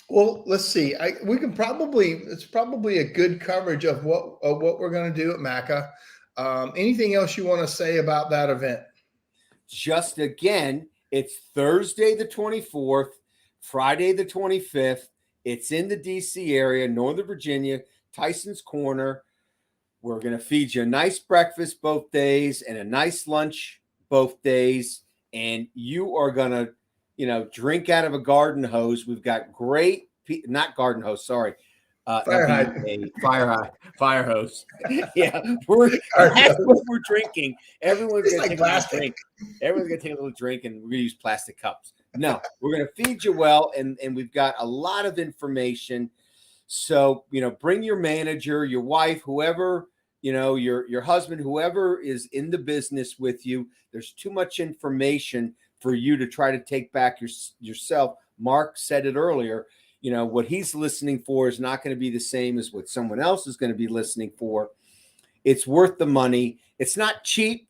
well, let's see. It's probably a good coverage of what we're going to do at MACA. Anything else you want to say about that event? Just again, it's Thursday the 24th, Friday the 25th. It's in the DC area, Northern Virginia, Tyson's Corner. We're going to feed you a nice breakfast both days and a nice lunch both days. And you are going to, drink out of a garden hose. We've got great, not garden hose, sorry. Fire hose. Yeah. That's what we're drinking. Everyone's going to take a little drink. Everyone's going to take a little drink and we're going to use plastic cups. No, we're going to feed you well. And we've got a lot of information. So, bring your manager, your wife, whoever, your husband, whoever is in the business with you. There's too much information for you to try to take back yourself. Mark said it earlier. What he's listening for is not going to be the same as what someone else is going to be listening for. It's worth the money. It's not cheap,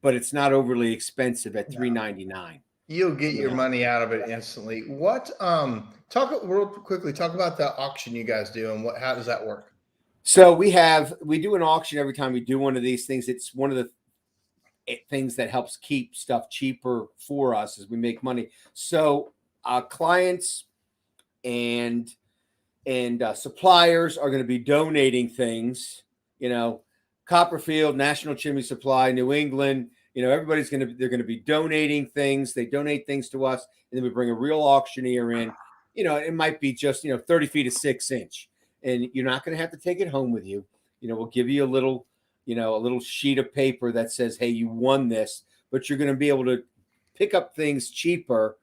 but it's not overly expensive at $399. You'll get your money out of it instantly. What talk real quickly, talk about the auction you guys do and how does that work? So we do an auction every time we do one of these things. It's one of the things that helps keep stuff cheaper for us as we make money. So clients and suppliers are going to be donating things, Copperfield, National Chimney Supply, New England, they're going to be donating things. They donate things to us, and then we bring a real auctioneer in. It might be just 30 feet of 6 inch, and you're not going to have to take it home with you. We'll give you a little sheet of paper that says, hey, you won this, but you're going to be able to pick up things cheaper,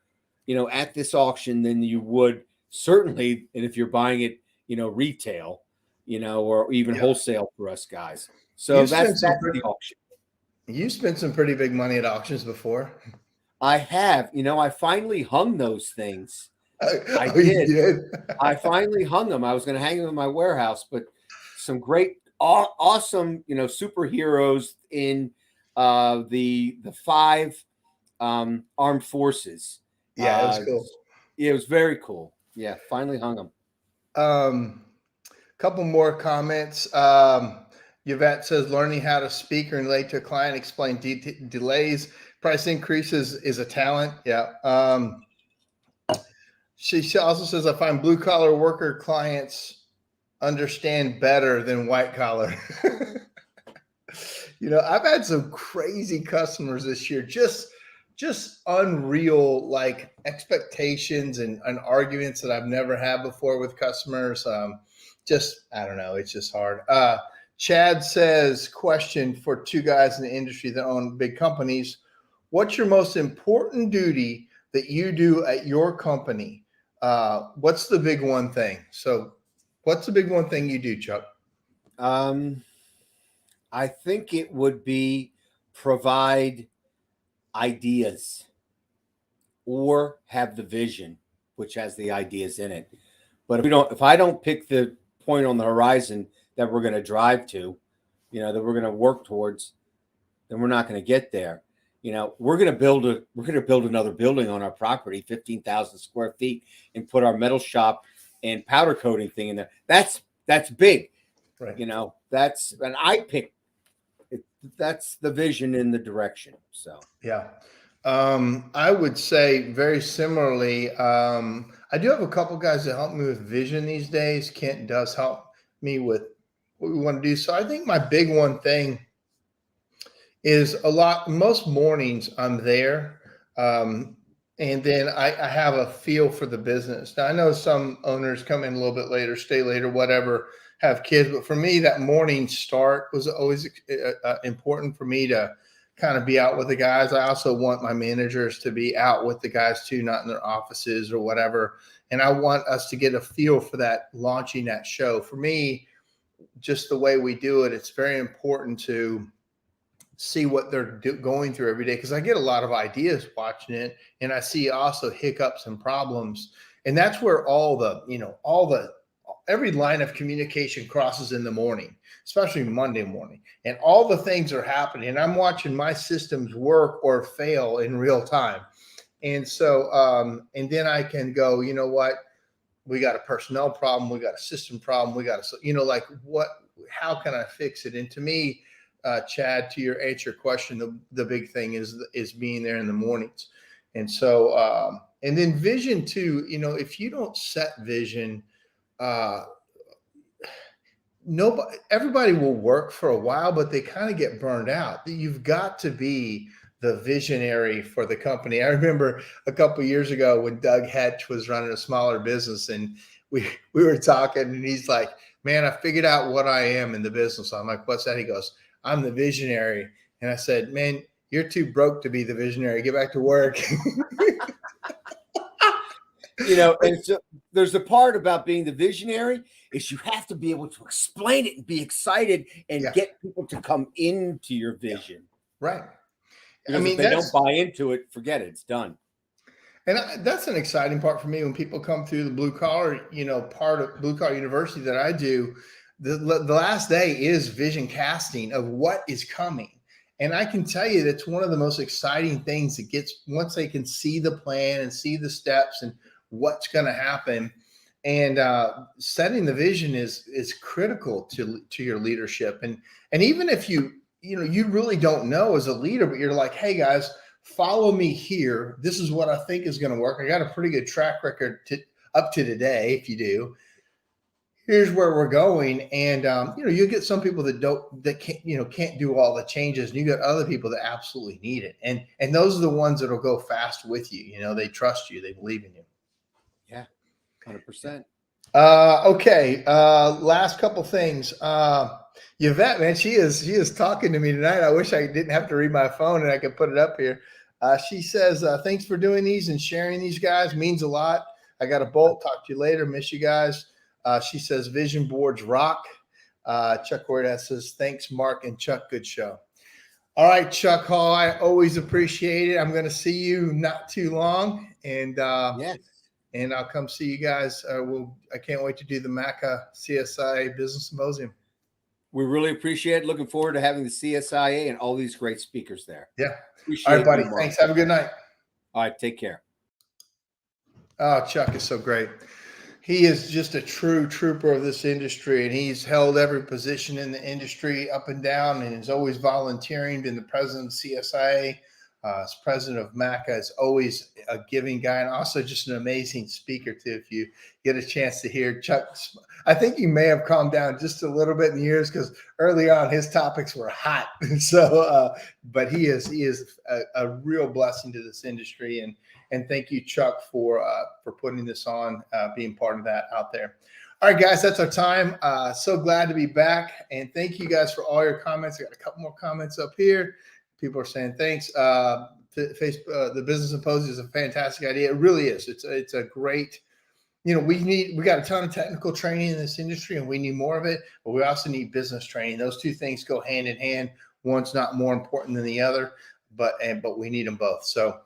at this auction than you would certainly, and if you're buying it, retail, or even wholesale for us guys. So that's the auction. You spent some pretty big money at auctions before. I have. I finally hung those things. I did. You did? I finally hung them. I was going to hang them in my warehouse, but some great, awesome, superheroes in the 5 armed forces. Yeah, it was cool. Yeah, it was very cool. Yeah, finally hung them. Couple more comments. Yvette says, learning how to speak or relate to a client, explain delays, price increases is a talent. Yeah. She also says, I find blue collar worker clients understand better than white collar. I've had some crazy customers this year, just unreal like expectations and arguments that I've never had before with customers. I don't know, it's just hard. Chad says, question for two guys in the industry that own big companies. What's your most important duty that you do at your company? What's the big one thing? So what's the big one thing you do, Chuck? I think it would be provide ideas or have the vision, which has the ideas in it. But if I don't pick the point on the horizon that we're going to drive to, that we're going to work towards, then we're not going to get there. We're going to build another building on our property, 15,000 square feet, and put our metal shop and powder coating thing in there. That's big. Right. That's the vision in the direction. So, yeah. I would say very similarly, I do have a couple guys that help me with vision these days. Kent does help me with what we want to do. So I think my big one thing is most mornings I'm there. And then I have a feel for the business. Now I know some owners come in a little bit later, stay later, whatever, have kids. But for me, that morning start was always important for me to kind of be out with the guys. I also want my managers to be out with the guys too, not in their offices or whatever. And I want us to get a feel for that, launching that show. For me, just the way we do it, it's very important to see what they're going through every day, because I get a lot of ideas watching it, and I see also hiccups and problems. And that's where every line of communication crosses in the morning, especially Monday morning, and all the things are happening. And I'm watching my systems work or fail in real time. And so, and then I can go, you know what, we got a personnel problem, we got a system problem, we got how can I fix it? And to me, Chad, to answer your question, the big thing is being there in the mornings. And so, and then vision too, if you don't set vision, everybody will work for a while, but they kind of get burned out. You've got to be the visionary for the company. I remember a couple of years ago when Doug Hetch was running a smaller business, and we were talking, and he's like, man, I figured out what I am in the business. I'm like, what's that? He goes, I'm the visionary. And I said, man, you're too broke to be the visionary. Get back to work. And so there's a part about being the visionary is you have to be able to explain it and be excited and get people to come into your vision. Right. Because if they don't buy into it, forget it. It's done. And that's an exciting part for me when people come through the blue collar, part of Blue Collar University that I do. The last day is vision casting of what is coming. And I can tell you that's one of the most exciting things that gets, once they can see the plan and see the steps and what's going to happen. And setting the vision is critical to your leadership. And even if you really don't know as a leader, but you're like, hey guys, follow me here. This is what I think is going to work. I got a pretty good track record up to today. If you do, here's where we're going. And you get some people that can't do all the changes, and you got other people that absolutely need it. And those are the ones that'll go fast with you. They trust you, they believe in you. Yeah, 100%. Okay. Last couple things. Yvette, man, she is talking to me tonight. I wish I didn't have to read my phone and I could put it up here. She says, thanks for doing these and sharing these, guys. Means a lot. I got a bolt. Talk to you later. Miss you guys. She says, vision boards rock. Chuck Ward says, thanks, Mark and Chuck. Good show. All right, Chuck Hall, I always appreciate it. I'm going to see you not too long. And yes. And I'll come see you guys. I can't wait to do the MACA CSIA Business Symposium. We really appreciate it. Looking forward to having the CSIA and all these great speakers there. Yeah. Appreciate all right, buddy. You, Mark. Thanks. Have a good night. All right. Take care. Oh, Chuck is so great. He is just a true trooper of this industry, and he's held every position in the industry up and down, and is always volunteering, been the president of CSIA. as president of MACA, is always a giving guy and also just an amazing speaker too. If you get a chance to hear Chuck, I think he may have calmed down just a little bit in the years because early on his topics were hot. So, but he is a real blessing to this industry, and thank you, Chuck, for putting this on, being part of that out there. All right, guys, that's our time. So glad to be back, and thank you guys for all your comments. I got a couple more comments up here. People are saying thanks. The Business Symposium is a fantastic idea. It really is. It's a great, we got a ton of technical training in this industry and we need more of it, but we also need business training. Those two things go hand in hand. One's not more important than the other, but we need them both. So,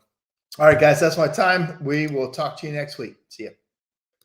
all right, guys, that's my time. We will talk to you next week. See ya.